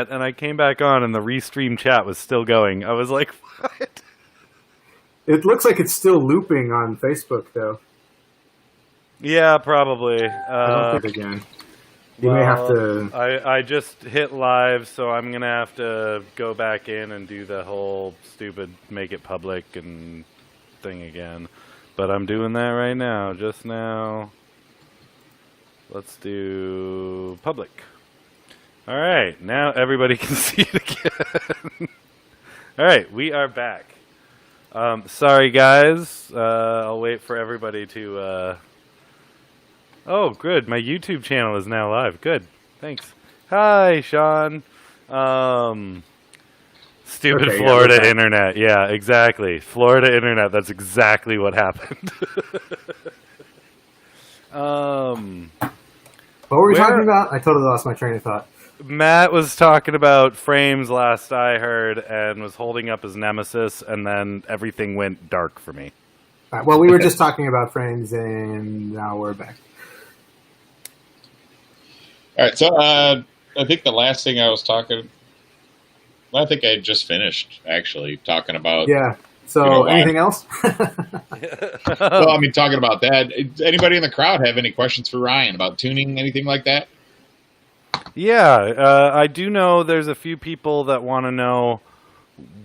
and I came back on, and the restream chat was still going. I was like, what? It looks like it's still looping on Facebook, though. Yeah, probably. I don't think again. You may have to... I just hit live, so I'm going to have to go back in and do the whole stupid make it public and thing again. But I'm doing that right now, just now. Let's do public. All right, now everybody can see it again. All right, we are back. Sorry, guys. I'll wait for everybody to... Oh, good. My YouTube channel is now live. Good. Thanks. Hi, Sean. Stupid Okay, Florida internet. Yeah, exactly. Florida internet. That's exactly what happened. What were we talking about? I totally lost my train of thought. Matt was talking about frames last I heard and was holding up his nemesis, and then everything went dark for me. All right, well, we were just talking about frames, and now we're back. All right, so I think the last thing I was talking... Well, I think I just finished, actually, talking about... Yeah, so anything else? Well, I mean, talking about that, anybody in the crowd have any questions for Ryan about tuning, anything like that? Yeah, I do know there's a few people that want to know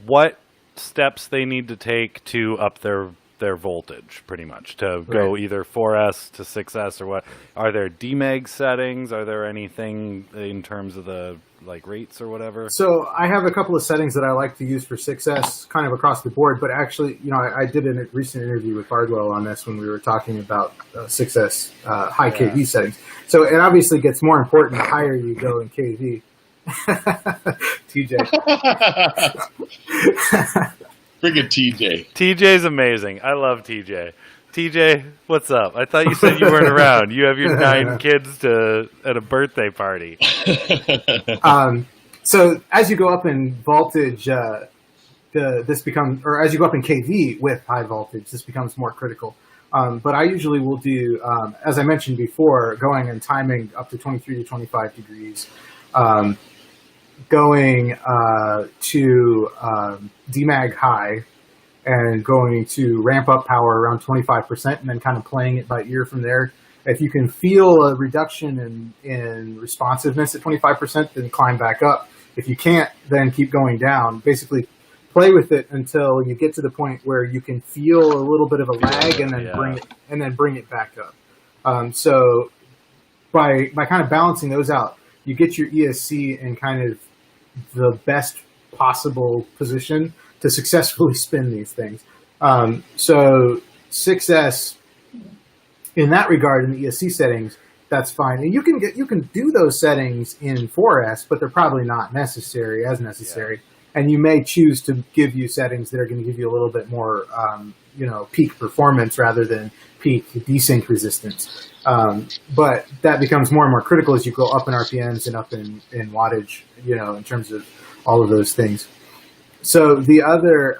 what steps they need to take to up their voltage, pretty much, to go either 4S to 6S or what. Are there demeg settings? Are there anything in terms of the rates or whatever? So I have a couple of settings that I like to use for 6S kind of across the board, but actually, I did a recent interview with Bardwell on this when we were talking about 6S high KV settings. So it obviously gets more important the higher you go in KV. TJ. Friggin' TJ. TJ's amazing. I love TJ. TJ, what's up? I thought you said you weren't around. You have your 9 kids at a birthday party. So as you go up in voltage, as you go up in KV with high voltage, this becomes more critical. But I usually will do, as I mentioned before, going and timing up to 23 to 25 degrees, going to demag high, and going to ramp up power around 25%, and then kind of playing it by ear from there. If you can feel a reduction in responsiveness at 25%, then climb back up. If you can't, then keep going down. Basically, play with it until you get to the point where you can feel a little bit of a lag, and then bring it back up. So by kind of balancing those out, you get your ESC in kind of the best possible position to successfully spin these things. So 6S, in that regard, in the ESC settings, that's fine. And you can do those settings in 4S, but they're probably not necessary. Yeah. And you may choose to give you settings that are going to give you a little bit more, peak performance rather than peak desync resistance. But that becomes more and more critical as you go up in RPMs and up in wattage, in terms of all of those things. So the other,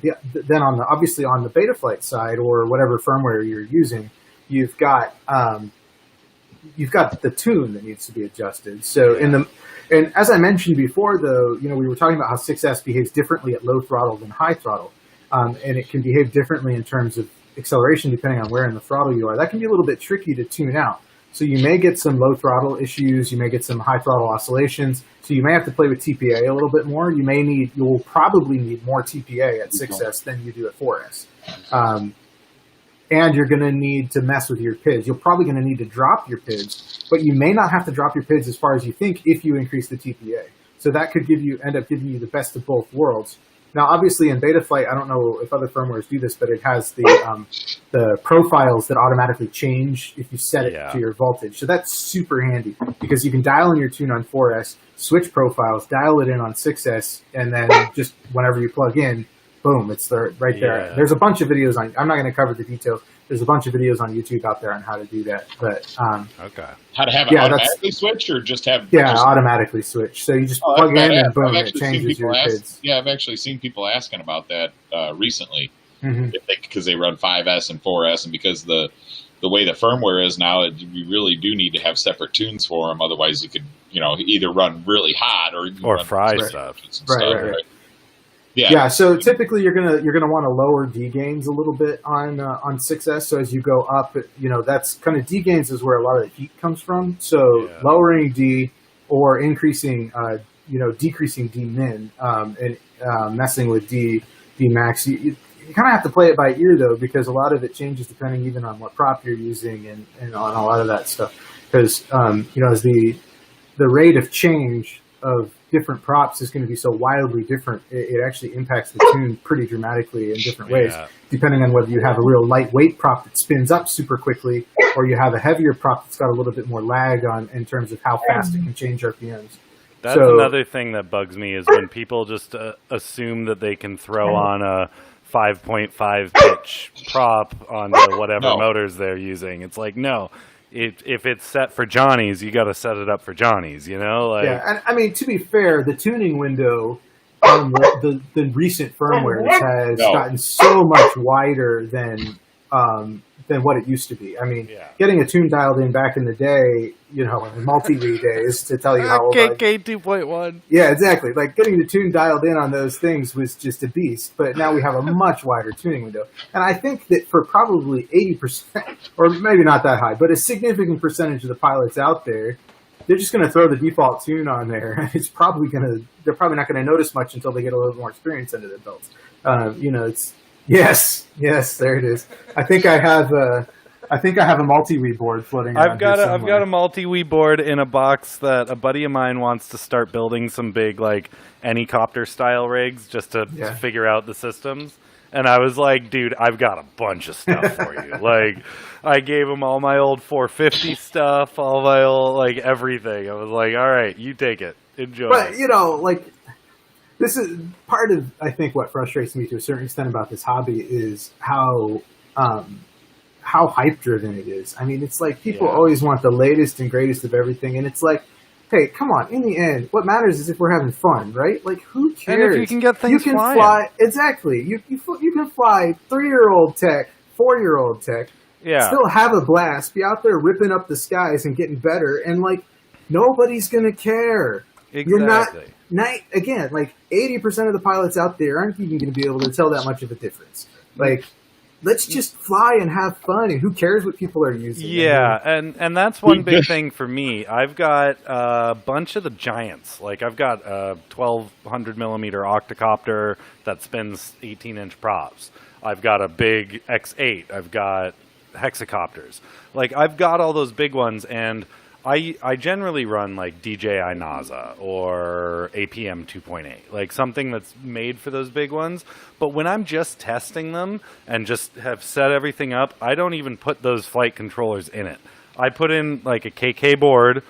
then obviously on the Betaflight side or whatever firmware you're using, you've got the tune that needs to be adjusted. So and as I mentioned before, though, we were talking about how 6S behaves differently at low throttle than high throttle, and it can behave differently in terms of acceleration depending on where in the throttle you are. That can be a little bit tricky to tune out. So you may get some low throttle issues, you may get some high throttle oscillations, so you may have to play with TPA a little bit more. You'll probably need more TPA at 6S than you do at 4S. And you're going to need to mess with your PIDs. You're probably going to need to drop your PIDs, but you may not have to drop your PIDs as far as you think if you increase the TPA. So that could end up giving you the best of both worlds. Now, obviously, in Betaflight, I don't know if other firmwares do this, but it has the profiles that automatically change if you set it to your voltage. So that's super handy because you can dial in your tune on 4S, switch profiles, dial it in on 6S, and then just whenever you plug in, boom, it's there, right there. Yeah. There's a bunch of videos I'm not going to cover the details. There's a bunch of videos on YouTube out there on how to do that. But okay, how to have it automatically switch or just have automatically switch. So you just plug in and boom, it changes your PIDs. Yeah, I've actually seen people asking about that recently, because they run 5S and 4S, and because the the way the firmware is now, you really do need to have separate tunes for them. Otherwise, you could, either run really hot or fry run stuff. Right. Yeah. Yeah. So typically, you're gonna want to lower D gains a little bit on 6S. So as you go up, that's kind of D gains is where a lot of the heat comes from. So lowering D or increasing, decreasing D min and messing with D max. You kind of have to play it by ear though, because a lot of it changes depending even on what prop you're using and on a lot of that stuff. Because as the rate of change of different props is going to be so wildly different, it actually impacts the tune pretty dramatically in different ways, depending on whether you have a real lightweight prop that spins up super quickly, or you have a heavier prop that's got a little bit more lag on in terms of how fast it can change RPMs. That's another thing that bugs me is when people just assume that they can throw on a 5.5 pitch prop onto whatever motors they're using. It's like, no. If it's set for Johnny's, you got to set it up for Johnny's, Yeah, and I mean, to be fair, the tuning window on the recent firmware has gotten so much wider than what it used to be. I mean, getting a tune dialed in back in the day, multi-read days, to tell you how old KK 2.1. Yeah, exactly. Like getting the tune dialed in on those things was just a beast. But now we have a much wider tuning window. And I think that for probably 80%, or maybe not that high, but a significant percentage of the pilots out there, they're just going to throw the default tune on there. And they're probably not going to notice much until they get a little more experience under their belts. Yes, there it is. I think I have a multi-Wii board floating around. I've got a multi-Wii board in a box that a buddy of mine wants to start building some big Anycopter style rigs just to figure out the systems. And I was like, dude, I've got a bunch of stuff for you. I gave him all my old 450 stuff, all my old everything. I was like, all right, you take it, enjoy. But this is part of, I think, what frustrates me to a certain extent about this hobby is how hype-driven it is. I mean, it's like people always want the latest and greatest of everything, and it's like, hey, come on, in the end, what matters is if we're having fun, right? Like, who cares? And if you can get things flying. Fly, exactly. You can fly 3-year-old tech, 4-year-old tech, still have a blast, be out there ripping up the skies and getting better, and, nobody's going to care. Exactly. You're not, again, 80% of the pilots out there aren't even going to be able to tell that much of a difference. Let's just fly and have fun, and who cares what people are using? Yeah, and that's one big thing for me. I've got a bunch of the giants. I've got a 1,200 millimeter octocopter that spins 18-inch props. I've got a big X8. I've got hexacopters. I've got all those big ones, and I generally run DJI NASA or APM 2.8, something that's made for those big ones. But when I'm just testing them and just have set everything up, I don't even put those flight controllers in it. I put in a KK board,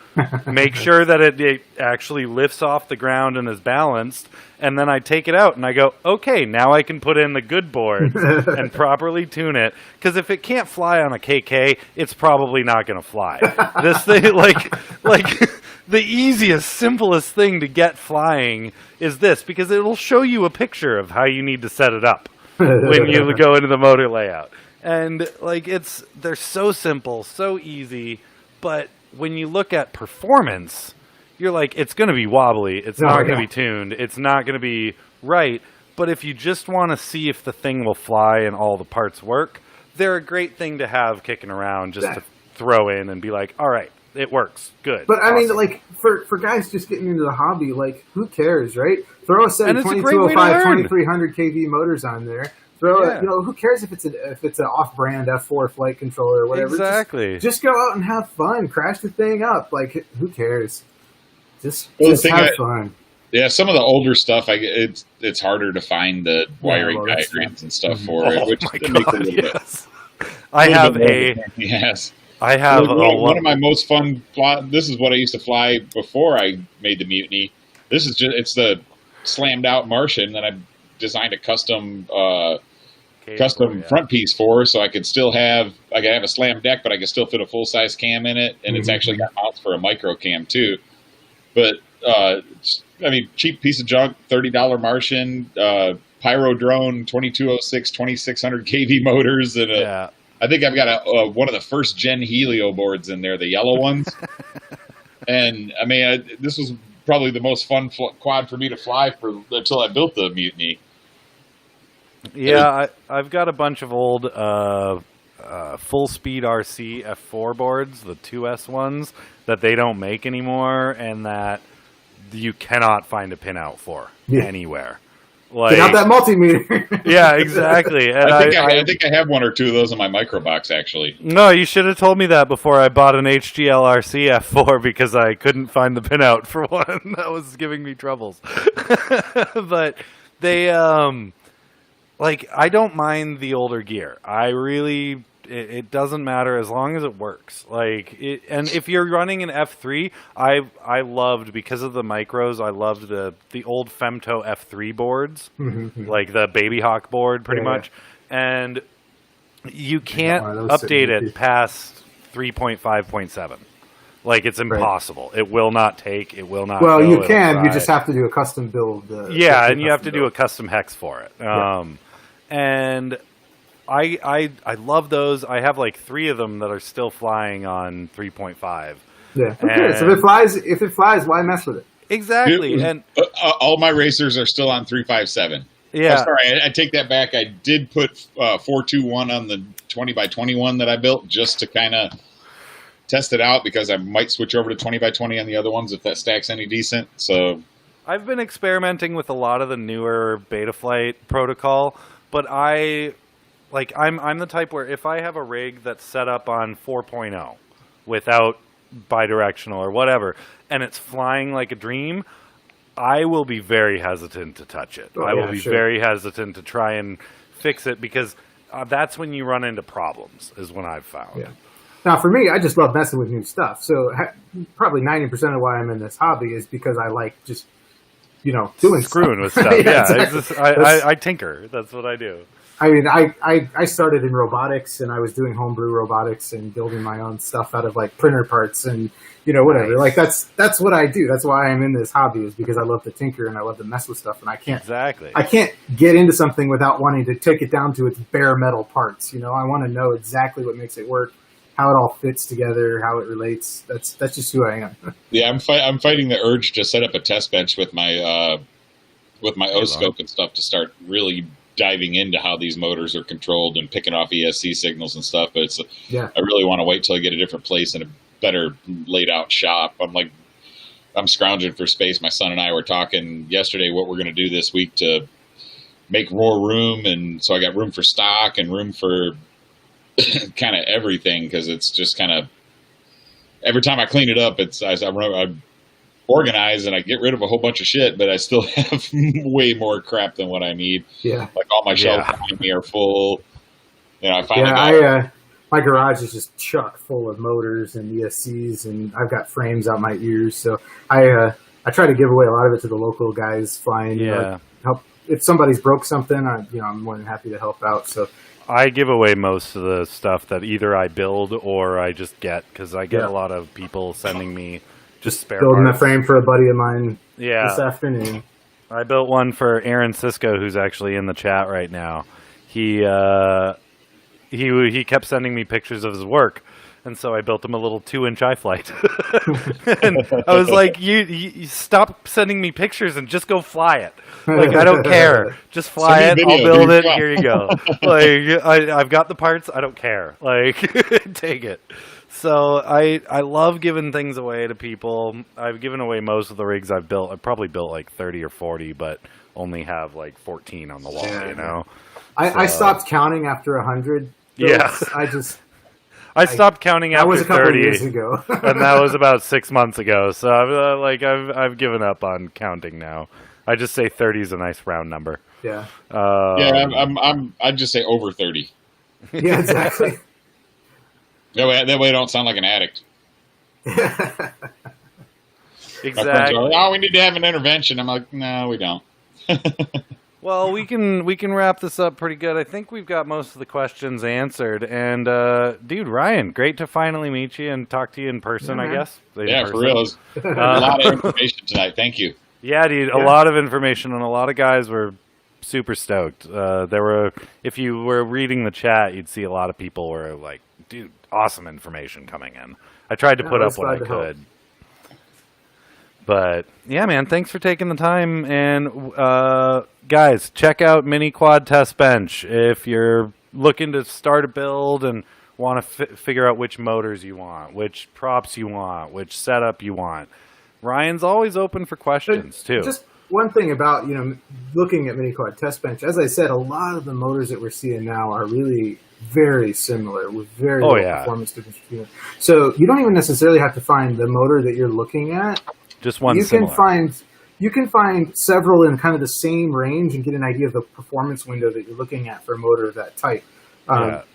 make sure that it actually lifts off the ground and is balanced, and then I take it out and I go, okay, now I can put in the good board and properly tune it. Because if it can't fly on a KK, it's probably not going to fly. This thing, the easiest, simplest thing to get flying is this, because it'll show you a picture of how you need to set it up when you go into the motor layout. And they're so simple, so easy, but when you look at performance, you're like, it's going to be wobbly, it's not going to be tuned, it's not going to be right. But if you just want to see if the thing will fly and all the parts work, they're a great thing to have kicking around just to throw in and be like, all right, it works, good. But awesome. I mean, for guys just getting into the hobby, who cares, right? Throw a set of 2205, 2300 kV motors on there. Who cares if it's an off-brand F4 flight controller or whatever? Exactly. Just go out and have fun. Crash the thing up. Who cares? Just have fun. Yeah, some of the older stuff, it's harder to find the wiring diagrams and stuff for it. Which my God, yes. I have one of my most fun this is what I used to fly before I made the Mutiny. It's the slammed out Martian that I designed a custom front piece for, so I could have a slam deck, but I could still fit a full size cam in it, and it's actually got mounts for a micro cam too. But cheap piece of junk, $30 Martian, Pyro drone, 2206, 2600 kV motors, and I think I've got one of the first gen Helio boards in there, the yellow ones. And I mean, this was probably the most fun quad for me to fly until I built the Mutiny. Yeah, I've got a bunch of old full speed RC F4 boards, the 2S ones that they don't make anymore, and that you cannot find a pinout for anywhere. Like, get out that multimeter. Yeah, exactly. And I think I have one or two of those in my microbox, actually. No, you should have told me that before I bought an HGLRC F4 because I couldn't find the pinout for one. That was giving me troubles. But they, like, I don't mind the older gear. I really... It doesn't matter as long as it works. Like, and if you're running an F3, I loved, because of the micros, I loved the old Femto F3 boards, like the Baby Hawk board, pretty much. And you can't update it past 3.5.7. Like, it's impossible. It will not take. It will not. Well, you can. You just have to do a custom build. Yeah, and you have to do a custom hex for it. And I love those. I have like 3 of them that are still flying on 3.5. Yeah. Okay. So if it flies, why mess with it? Exactly. And all my racers are still on 3.5.7. Yeah. Oh, sorry, I take that back. I did put 421 on the 20x21 that I built just to kind of test it out, because I might switch over to 20x20 on the other ones if that stack's any decent. So I've been experimenting with a lot of the newer Betaflight protocol, but I'm the type where if I have a rig that's set up on 4.0 without bidirectional or whatever, and it's flying like a dream, I will be very hesitant to touch it. I will be very hesitant to try and fix it, because that's when you run into problems, is when I've found. Yeah. Now, for me, I just love messing with new stuff. So probably 90% of why I'm in this hobby is because I like just, doing screwing with stuff. Exactly. I tinker. That's what I do. I mean, I started in robotics, and I was doing homebrew robotics and building my own stuff out of like printer parts and whatever. Like that's what I do. That's why I'm in this hobby, is because I love to tinker and I love to mess with stuff, and I can't get into something without wanting to take it down to its bare metal parts. I want to know exactly what makes it work, how it all fits together, how it relates. That's just who I am. Yeah, I'm fighting the urge to set up a test bench with my O-scope and stuff to start really diving into how these motors are controlled and picking off ESC signals and stuff. But I really want to wait till I get a different place and a better laid out shop. I'm scrounging for space. My son and I were talking yesterday what we're going to do this week to make more room, and so I got room for stock and room for kind of everything, because it's just kind of every time I clean it up, I organize and I get rid of a whole bunch of shit, but I still have way more crap than what I need. Yeah, like all my shelves behind me are full. I finally my garage is just chock full of motors and ESCs, and I've got frames out my ears. So I try to give away a lot of it to the local guys flying. Help if somebody's broke something. I'm more than happy to help out. So I give away most of the stuff that either I build or I just get, because I get a lot of people sending me just spare building parts. a frame for a buddy of mine this afternoon. I built one for Aaron Sisko, who's actually in the chat right now. He kept sending me pictures of his work, and so I built him a little 2-inch iFlight. And I was like, you stop sending me pictures and just go fly it. Like, I don't care. Just fly it. I'll build it. Here you go. Like, I've got the parts. I don't care. Like, take it. So I love giving things away to people. I've given away most of the rigs I've built. I've probably built like 30 or 40, but only have like 14 on the wall, I stopped counting after 100. Yeah. I stopped counting after 30. That was a couple of years ago. And that was about 6 months ago. So I've given up on counting now. I just say 30 is a nice round number. Yeah. I'd just say over 30. Yeah, exactly. That way I don't sound like an addict. Exactly. We need to have an intervention. I'm like, no, we don't. Well, we can wrap this up pretty good. I think we've got most of the questions answered. And, dude, Ryan, great to finally meet you and talk to you in person, I guess. For real. It was a lot of information tonight. Thank you. Yeah, dude, a lot of information, and a lot of guys were super stoked. If you were reading the chat, you'd see a lot of people were like, dude, awesome information coming in. I tried to put up what I could. But yeah, man, thanks for taking the time. And guys, check out Mini Quad Test Bench if you're looking to start a build and want to figure out which motors you want, which props you want, which setup you want. Ryan's always open for questions too. Just one thing about looking at Mini Quad Test Bench, as I said, a lot of the motors that we're seeing now are really very similar with very low performance difference between them. So you don't even necessarily have to find the motor that you're looking at. Just one. You can find several in kind of the same range and get an idea of the performance window that you're looking at for a motor of that type.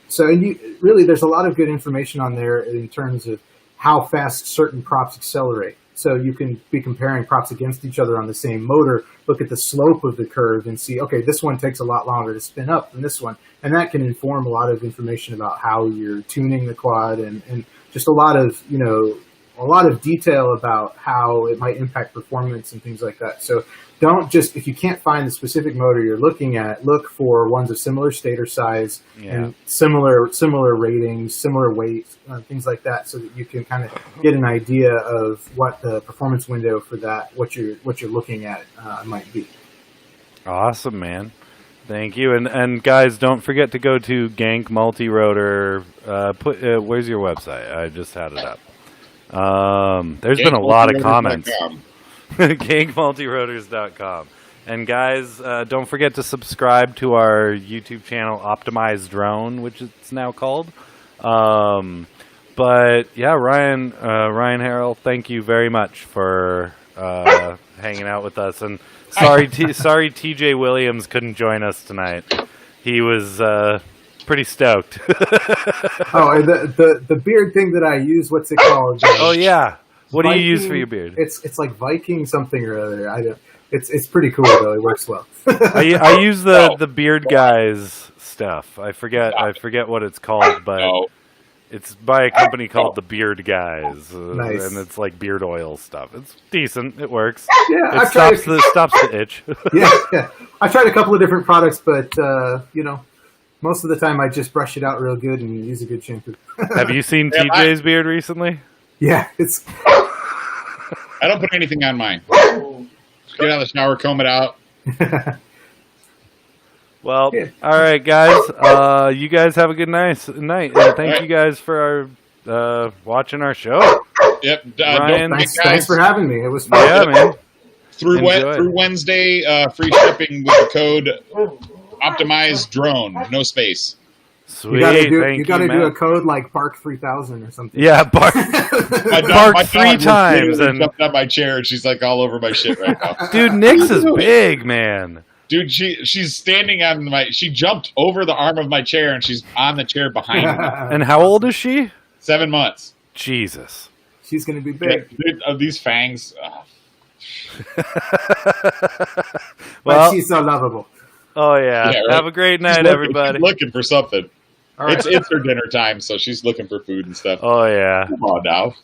So there's a lot of good information on there in terms of how fast certain props accelerate. So you can be comparing props against each other on the same motor, look at the slope of the curve and see, okay, this one takes a lot longer to spin up than this one. And that can inform a lot of information about how you're tuning the quad and just a lot of detail about how it might impact performance and things like that. So don't just, if you can't find the specific motor you're looking at, look for ones of similar stator size and similar ratings, similar weight, things like that, so that you can kind of get an idea of what the performance window for that, what you're looking at might be. Awesome, man. Thank you. And guys, don't forget to go to Gank Multirotor. Where's your website? I just had it up. There's been a lot of comments. GankMultirotors.com. And guys, don't forget to subscribe to our YouTube channel, Optimized Drone, which it's now called. But yeah, Ryan Harrell, thank you very much for hanging out with us. And sorry, TJ Williams couldn't join us tonight. He was pretty stoked. Oh, the beard thing that I use, what's it called? Oh yeah, what Viking, do you use for your beard? It's like Viking something or other. It's pretty cool though. It works well. I use the Beard Guys stuff. I forget what it's called, but it's by a company called the Beard Guys, nice. And it's like beard oil stuff. It's decent. It works. Yeah, it stops the itch. yeah. I've tried a couple of different products, but most of the time I just brush it out real good and use a good shampoo. Have you seen TJ's beard recently? Yeah, it's. I don't put anything on mine. Get out of the shower, comb it out. Well, all right, guys. You guys have a good night. And thank you guys for watching our show. Yep. Ryan, thanks for having me. It was fun. Yeah, man. Through Wednesday, free shipping with the code Optimized Drone, no space. Sweet. You gotta do a code like Bark 3000 or something. Yeah, Bark. Bark 3 times and jumped on my chair and she's like all over my shit right now. Dude, Nyx is big, man. Dude, she's standing on she jumped over the arm of my chair and she's on the chair behind me. And how old is she? 7 months. Jesus. She's gonna be big. Dude, these fangs. But she's so lovable. Oh yeah. Right? Have a great night, everybody. She's looking for something. Right. It's her dinner time, so she's looking for food and stuff. Oh yeah. Come on now.